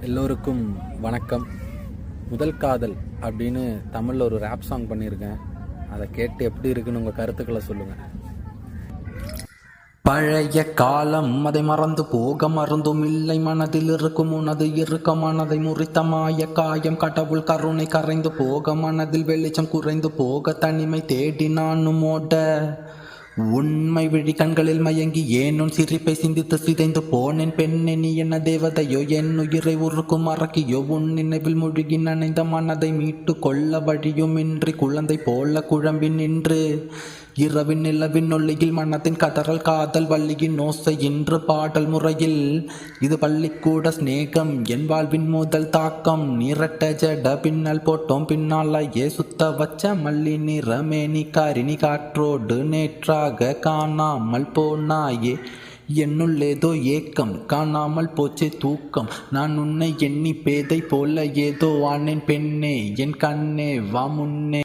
எல்லோருக்கும் வணக்கம். முதல் காதல் அப்படின்னு தமிழில் ஒரு ரேப் சாங் பண்ணியிருக்கேன். அதை கேட்டு எப்படி இருக்குன்னு உங்கள் கருத்துக்களை சொல்லுங்கள். பழைய காலம் அதை மறந்து போக மறந்தும் இல்லை, மனதில் இருக்கும் உனது இருக்க மனதை முறித்த மாய காயம், கடவுள் கருணை கரைந்து போக மனதில் வெளிச்சம் குறைந்து போக தனிமை தேடி நானும் ஓட, உண்மை விழி கண்களில் மயங்கி ஏனும் சிரிப்பை சிந்தித்து சிதைந்து போனேன். பெண்ணே நீ என்ன தேவதையோ, என் உயிரை உருக்கும் மறக்கியோ, உன் நினைவில் முழுகி நனைந்த மனதை மீட்டு கொள்ள வழியும் இன்றி குழந்தை போல குழம்பி நின்று, இரவின் நிலவின் ஒளியில் மனத்தின் கதறல் காதல் வள்ளியின் ஓசை இன்று பாடல் முறையில், இது பள்ளிக்கூட ஸ்நேகம் என் வாழ்வின் முதல் தாக்கம். நிரட்ட ஜட பின்னல் போட்டோம் பின்னாலேயே சுத்த வச்ச மல்லி நிறமே நீ காரினி காற்றோடு நேற்றாக காணாமல் போனாயே, என்னுள்ளேதோ ஏக்கம் காணாமல் போச்சே தூக்கம், நான் உன்னை எண்ணி பேதை போல ஏதோ ஆனேன். பெண்ணே என் கண்ணே வா முன்னே.